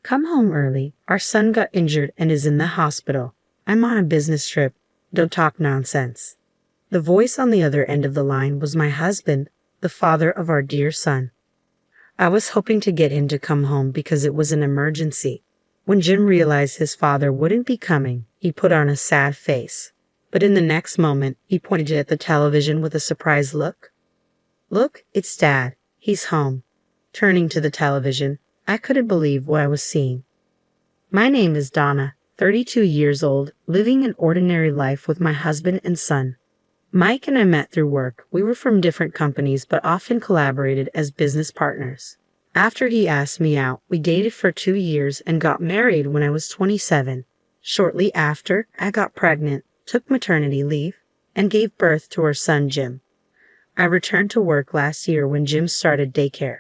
Come home early. Our son got injured and is in the hospital. I'm on a business trip. Don't talk nonsense. The voice on the other end of the line was my husband, the father of our dear son. I was hoping to get him to come home because it was an emergency. When Jim realized his father wouldn't be coming, he put on a sad face. But in the next moment, he pointed at the television with a surprised look. Look, it's Dad. He's home. Turning to the television, I couldn't believe what I was seeing. My name is Donna, 32 years old, living an ordinary life with my husband and son. Mike and I met through work. We were from different companies but often collaborated as business partners. After he asked me out, we dated for 2 years and got married when I was 27. Shortly after, I got pregnant, took maternity leave, and gave birth to our son Jim. I returned to work last year when Jim started daycare.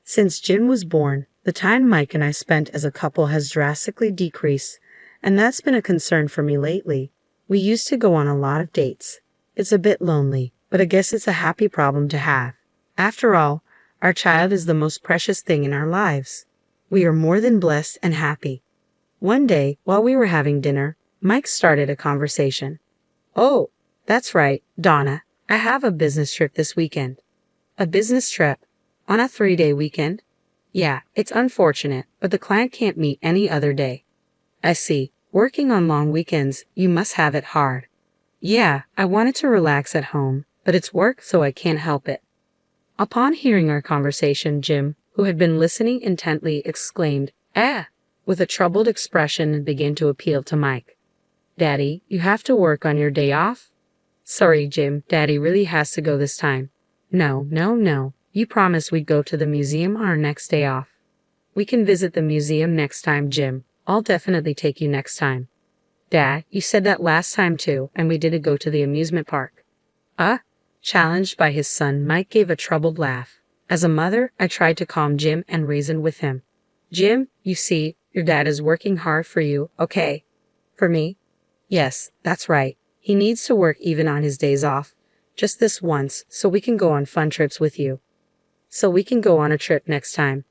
Since Jim was born, the time Mike and I spent as a couple has drastically decreased, and that's been a concern for me lately. We used to go on a lot of dates. It's a bit lonely, but I guess it's a happy problem to have. After all, our child is the most precious thing in our lives. We are more than blessed and happy. One day, while we were having dinner, Mike started a conversation. Oh, that's right, Donna. I have a business trip this weekend. A business trip? On a 3-day weekend? Yeah, it's unfortunate, but the client can't meet any other day. I see. Working on long weekends, you must have it hard. Yeah, I wanted to relax at home, but it's work, so I can't help it. Upon hearing our conversation, Jim, who had been listening intently, exclaimed, with a troubled expression and began to appeal to Mike. Daddy, you have to work on your day off? Sorry, Jim, Daddy really has to go this time. No. You promised we'd go to the museum on our next day off. We can visit the museum next time, Jim. I'll definitely take you next time. Dad, you said that last time too, and we didn't go to the amusement park. Challenged by his son, Mike gave a troubled laugh. As a mother, I tried to calm Jim and reason with him. Jim, you see, your dad is working hard for you, okay? For me? Yes, that's right. He needs to work even on his days off. Just this once, so we can go on fun trips with you. So we can go on a trip next time.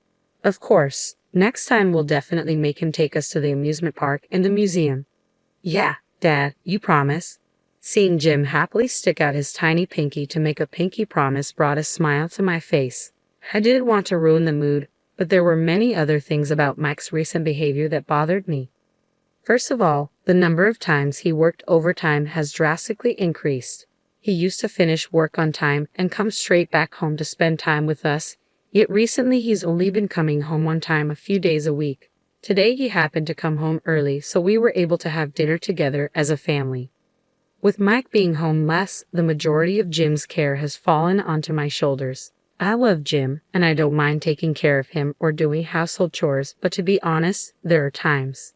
Of course. Next time we'll definitely make him take us to the amusement park and the museum. Yeah, Dad, you promise? Seeing Jim happily stick out his tiny pinky to make a pinky promise brought a smile to my face. I didn't want to ruin the mood, but there were many other things about Mike's recent behavior that bothered me. First of all, the number of times he worked overtime has drastically increased. He used to finish work on time and come straight back home to spend time with us, yet recently he's only been coming home on time a few days a week. Today he happened to come home early, so we were able to have dinner together as a family. With Mike being home less, the majority of Jim's care has fallen onto my shoulders. I love Jim, and I don't mind taking care of him or doing household chores, but to be honest, there are times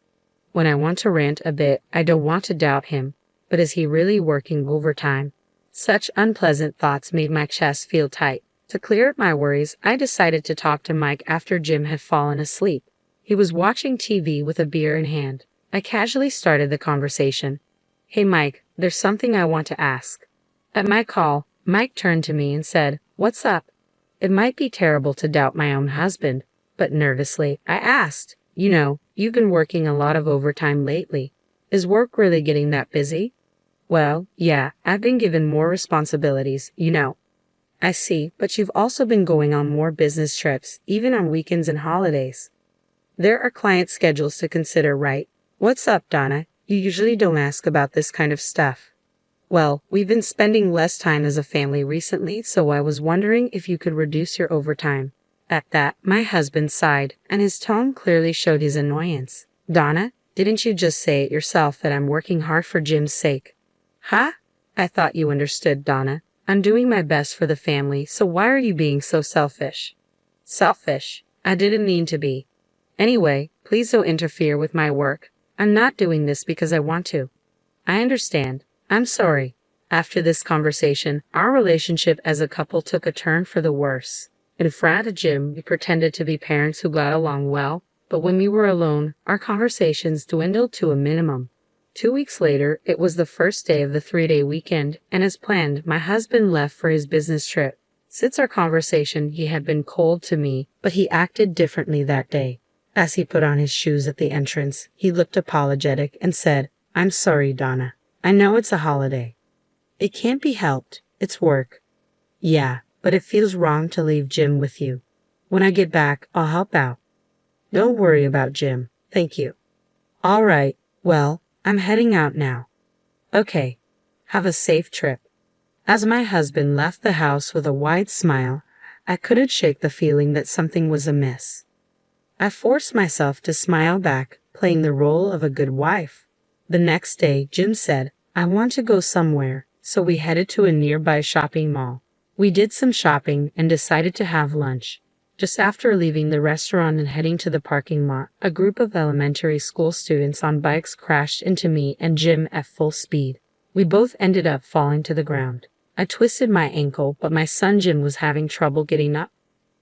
when I want to rant a bit. I don't want to doubt him, but is he really working overtime? Such unpleasant thoughts made my chest feel tight. To clear up my worries, I decided to talk to Mike after Jim had fallen asleep. He was watching TV with a beer in hand. I casually started the conversation. Hey Mike, there's something I want to ask. At my call, Mike turned to me and said, What's up? It might be terrible to doubt my own husband, but nervously, I asked, you've been working a lot of overtime lately. Is work really getting that busy? Well, yeah, I've been given more responsibilities, I see, but you've also been going on more business trips, even on weekends and holidays. There are client schedules to consider, right? What's up, Donna? You usually don't ask about this kind of stuff. Well, we've been spending less time as a family recently, so I was wondering if you could reduce your overtime. At that, my husband sighed, and his tone clearly showed his annoyance. Donna, didn't you just say it yourself that I'm working hard for Jim's sake? Huh? I thought you understood, Donna. I'm doing my best for the family, so why are you being so selfish? Selfish? I didn't mean to be. Anyway, please don't interfere with my work. I'm not doing this because I want to. I understand. I'm sorry. After this conversation, our relationship as a couple took a turn for the worse. In front of Jim, we pretended to be parents who got along well, but when we were alone, our conversations dwindled to a minimum. 2 weeks later, it was the first day of the 3-day weekend, and as planned, my husband left for his business trip. Since our conversation, he had been cold to me, but he acted differently that day. As he put on his shoes at the entrance, he looked apologetic and said, "I'm sorry, Donna. I know it's a holiday. It can't be helped. It's work." "Yeah, but it feels wrong to leave Jim with you. When I get back, I'll help out." "Don't worry about Jim. Thank you." "All right. Well, I'm heading out now." "Okay. Have a safe trip." As my husband left the house with a wide smile, I couldn't shake the feeling that something was amiss. I forced myself to smile back, playing the role of a good wife. The next day, Jim said, "I want to go somewhere," so we headed to a nearby shopping mall. We did some shopping and decided to have lunch. Just after leaving the restaurant and heading to the parking lot, a group of elementary school students on bikes crashed into me and Jim at full speed. We both ended up falling to the ground. I twisted my ankle, but my son Jim was having trouble getting up.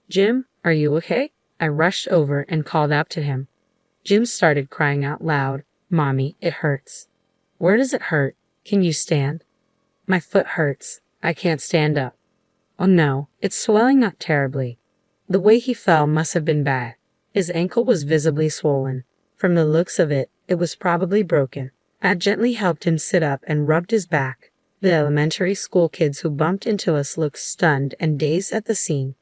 "Jim, are you okay?" I rushed over and called out to him. Jim started crying out loud, "Mommy, it hurts." "Where does it hurt? Can you stand?" "My foot hurts. I can't stand up." "Oh no, it's swelling up terribly." The way he fell must have been bad. His ankle was visibly swollen. From the looks of it, it was probably broken. I gently helped him sit up and rubbed his back. The elementary school kids who bumped into us looked stunned and dazed at the scene.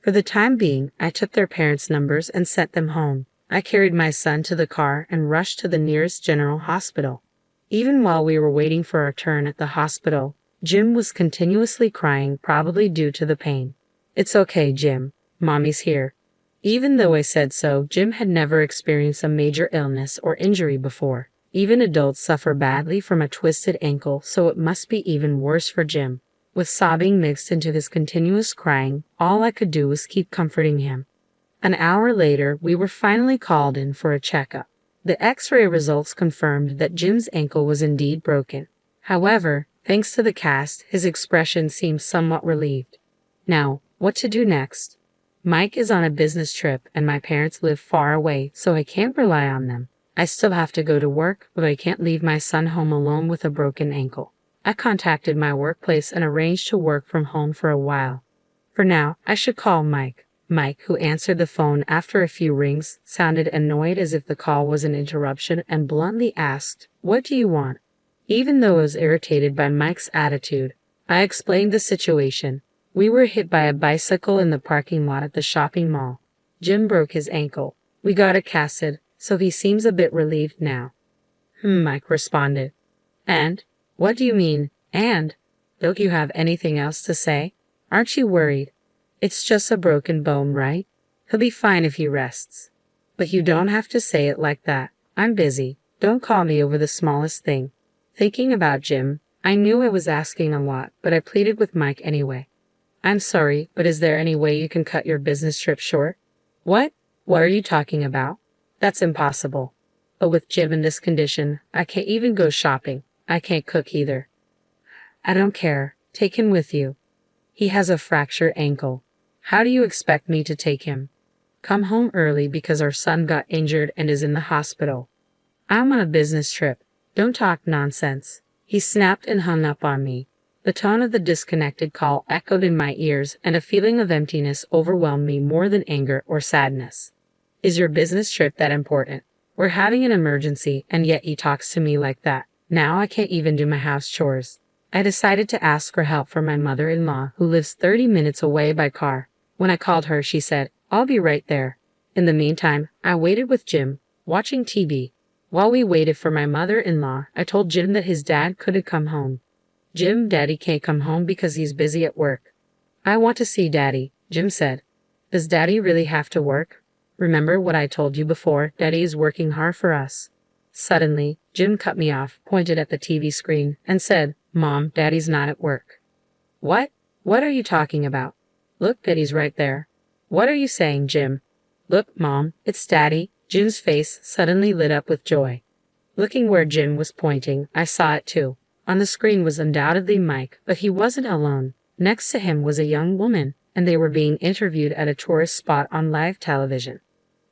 For the time being, I took their parents' numbers and sent them home. I carried my son to the car and rushed to the nearest general hospital. Even while we were waiting for our turn at the hospital, Jim was continuously crying, probably due to the pain. "It's okay, Jim. Mommy's here." Even though I said so, Jim had never experienced a major illness or injury before. Even adults suffer badly from a twisted ankle, so it must be even worse for Jim. With sobbing mixed into his continuous crying, all I could do was keep comforting him. An hour later, we were finally called in for a checkup. The X-ray results confirmed that Jim's ankle was indeed broken. However, thanks to the cast, his expression seemed somewhat relieved. Now, what to do next? Mike is on a business trip and my parents live far away, so I can't rely on them. I still have to go to work, but I can't leave my son home alone with a broken ankle. I contacted my workplace and arranged to work from home for a while. For now, I should call Mike. Mike, who answered the phone after a few rings, sounded annoyed as if the call was an interruption and bluntly asked, "What do you want?" Even though I was irritated by Mike's attitude, I explained the situation. We were hit by a bicycle in the parking lot at the shopping mall. Jim broke his ankle. We got it casted, so he seems a bit relieved now. Mike responded. "And? What do you mean, and? Don't you have anything else to say? Aren't you worried? It's just a broken bone, right? He'll be fine if he rests." "But you don't have to say it like that. I'm busy. Don't call me over the smallest thing." Thinking about Jim, I knew I was asking a lot, but I pleaded with Mike anyway. "I'm sorry, but is there any way you can cut your business trip short?" "What? What are you talking about? That's impossible. But with Jim in this condition, I can't even go shopping. I can't cook either." "I don't care. Take him with you. He has a fractured ankle. How do you expect me to take him?" "Come home early because our son got injured and is in the hospital." "I'm on a business trip. Don't talk nonsense." He snapped and hung up on me. The tone of the disconnected call echoed in my ears, and a feeling of emptiness overwhelmed me more than anger or sadness. "Is your business trip that important? We're having an emergency, and yet he talks to me like that. Now I can't even do my house chores." I decided to ask for help from my mother-in-law, who lives 30 minutes away by car. When I called her, she said, "I'll be right there." In the meantime, I waited with Jim, watching TV. While we waited for my mother-in-law, I told Jim that his dad couldn't come home. "Jim, Daddy can't come home because he's busy at work." "I want to see Daddy," Jim said. "Does Daddy really have to work? Remember what I told you before, Daddy is working hard for us." Suddenly, Jim cut me off, pointed at the TV screen, and said, "Mom, Daddy's not at work." "What? What are you talking about?" "Look, Daddy's right there." "What are you saying, Jim?" "Look, Mom, it's Daddy." Jim's face suddenly lit up with joy. Looking where Jim was pointing, I saw it too. On the screen was undoubtedly Mike, but he wasn't alone. Next to him was a young woman, and they were being interviewed at a tourist spot on live television.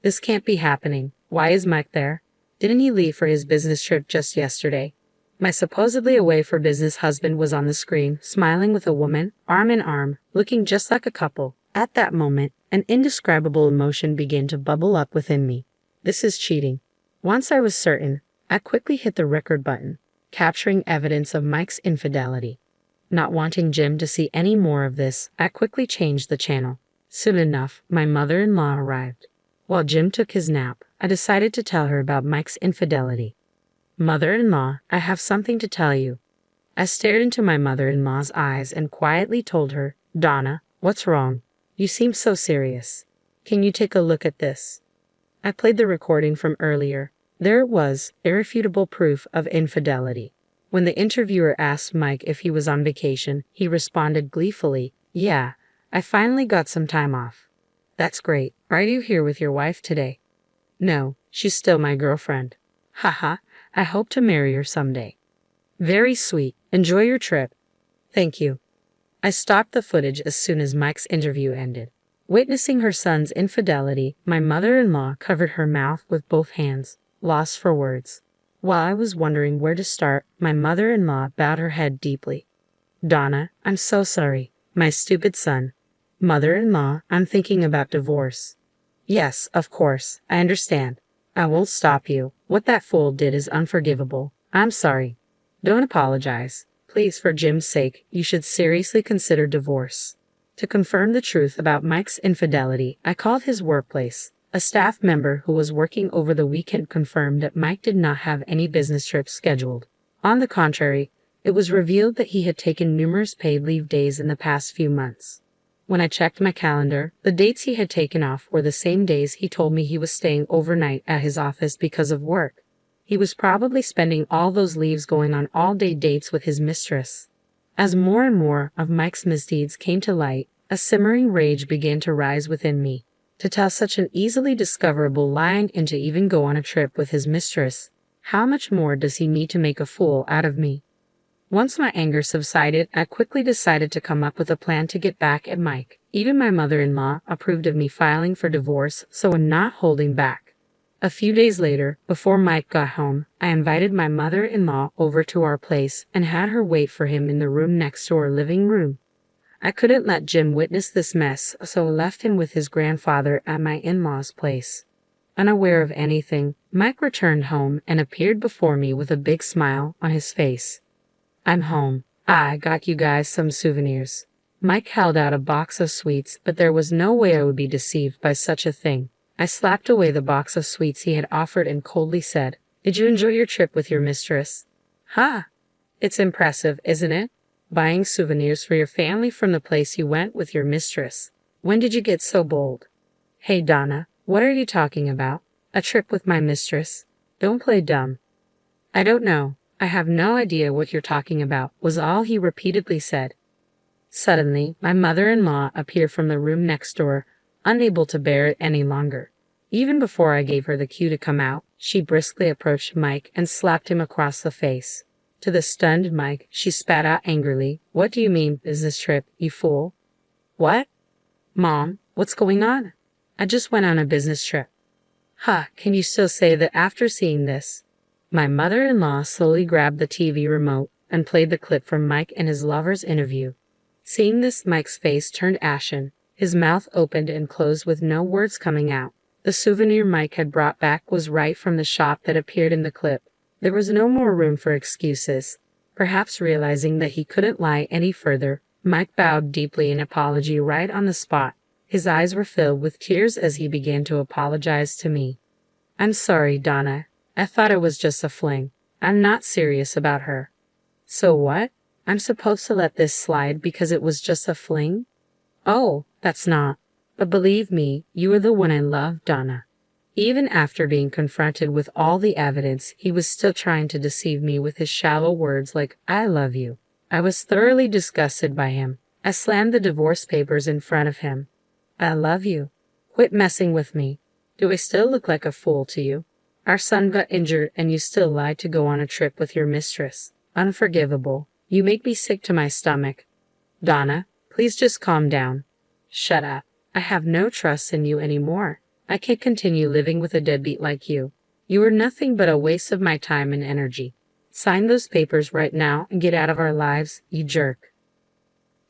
This can't be happening. Why is Mike there? Didn't he leave for his business trip just yesterday? My supposedly away for business husband was on the screen, smiling with a woman, arm in arm, looking just like a couple. At that moment, an indescribable emotion began to bubble up within me. This is cheating. Once I was certain, I quickly hit the record button, capturing evidence of Mike's infidelity. Not wanting Jim to see any more of this, I quickly changed the channel. Soon enough, my mother-in-law arrived. While Jim took his nap, I decided to tell her about Mike's infidelity. Mother-in-law, I have something to tell you. I stared into my mother-in-law's eyes and quietly told her, Donna, what's wrong? You seem so serious. Can you take a look at this? I played the recording from earlier. There it was, irrefutable proof of infidelity. When the interviewer asked Mike if he was on vacation, he responded gleefully, Yeah, I finally got some time off. That's great. Are you here with your wife today? No, she's still my girlfriend. Haha, I hope to marry her someday. Very sweet. Enjoy your trip. Thank you. I stopped the footage as soon as Mike's interview ended. Witnessing her son's infidelity, my mother-in-law covered her mouth with both hands, lost for words. While I was wondering where to start, my mother-in-law bowed her head deeply. Donna, I'm so sorry. My stupid son. Mother-in-law, I'm thinking about divorce. Yes, of course, I understand. I won't stop you. What that fool did is unforgivable. I'm sorry. Don't apologize. Please, for Jim's sake, you should seriously consider divorce. To confirm the truth about Mike's infidelity, I called his workplace. A staff member who was working over the weekend confirmed that Mike did not have any business trips scheduled. On the contrary, it was revealed that he had taken numerous paid leave days in the past few months. When I checked my calendar, the dates he had taken off were the same days he told me he was staying overnight at his office because of work. He was probably spending all those leaves going on all-day dates with his mistress. As more and more of Mike's misdeeds came to light, a simmering rage began to rise within me. To tell such an easily discoverable lie and to even go on a trip with his mistress, how much more does he need to make a fool out of me? Once my anger subsided, I quickly decided to come up with a plan to get back at Mike. Even my mother-in-law approved of me filing for divorce, so I'm not holding back. A few days later, before Mike got home, I invited my mother-in-law over to our place and had her wait for him in the room next to our living room. I couldn't let Jim witness this mess, so I left him with his grandfather at my in-laws' place. Unaware of anything, Mike returned home and appeared before me with a big smile on his face. I'm home. I got you guys some souvenirs. Mike held out a box of sweets, but there was no way I would be deceived by such a thing. I slapped away the box of sweets he had offered and coldly said, Did you enjoy your trip with your mistress? Ha! It's impressive, isn't it? Buying souvenirs for your family from the place you went with your mistress. When did you get so bold? Hey Donna, what are you talking about? A trip with my mistress? Don't play dumb. I don't know. I have no idea what you're talking about, was all he repeatedly said. Suddenly, my mother-in-law appeared from the room next door, unable to bear it any longer. Even before I gave her the cue to come out, she briskly approached Mike and slapped him across the face. To the stunned Mike, she spat out angrily, What do you mean, business trip, you fool? What? Mom, what's going on? I just went on a business trip. Can you still say that after seeing this? My mother-in-law slowly grabbed the TV remote and played the clip from Mike and his lover's interview. Seeing this, Mike's face turned ashen. His mouth opened and closed with no words coming out. The souvenir Mike had brought back was right from the shop that appeared in the clip. There was no more room for excuses. Perhaps realizing that he couldn't lie any further, Mike bowed deeply in apology right on the spot. His eyes were filled with tears as he began to apologize to me. I'm sorry, Donna. I thought it was just a fling. I'm not serious about her. So what? I'm supposed to let this slide because it was just a fling? Oh, that's not. But believe me, you are the one I love, Donna. Even after being confronted with all the evidence, he was still trying to deceive me with his shallow words like, I love you. I was thoroughly disgusted by him. I slammed the divorce papers in front of him. I love you. Quit messing with me. Do I still look like a fool to you? Our son got injured and you still lied to go on a trip with your mistress. Unforgivable. You make me sick to my stomach. Donna, please just calm down. Shut up. I have no trust in you anymore. I can't continue living with a deadbeat like you. You are nothing but a waste of my time and energy. Sign those papers right now and get out of our lives, you jerk.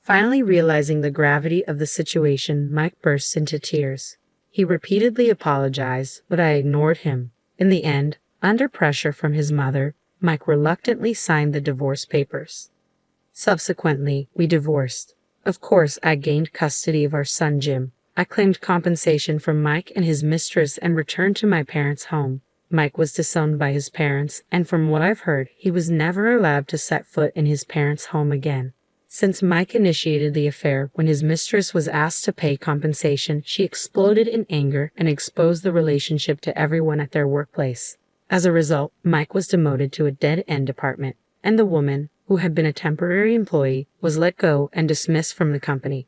Finally realizing the gravity of the situation, Mike burst into tears. He repeatedly apologized, but I ignored him. In the end, under pressure from his mother, Mike reluctantly signed the divorce papers. Subsequently, we divorced. Of course, I gained custody of our son Jim. I claimed compensation from Mike and his mistress and returned to my parents' home. Mike was disowned by his parents, and from what I've heard, he was never allowed to set foot in his parents' home again. Since Mike initiated the affair, when his mistress was asked to pay compensation, she exploded in anger and exposed the relationship to everyone at their workplace. As a result, Mike was demoted to a dead-end department, and the woman, who had been a temporary employee, was let go and dismissed from the company.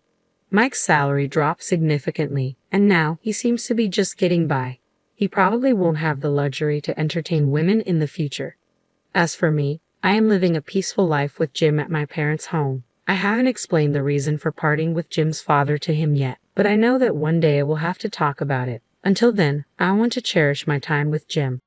Mike's salary dropped significantly, and now he seems to be just getting by. He probably won't have the luxury to entertain women in the future. As for me, I am living a peaceful life with Jim at my parents' home. I haven't explained the reason for parting with Jim's father to him yet, but I know that one day I will have to talk about it. Until then, I want to cherish my time with Jim.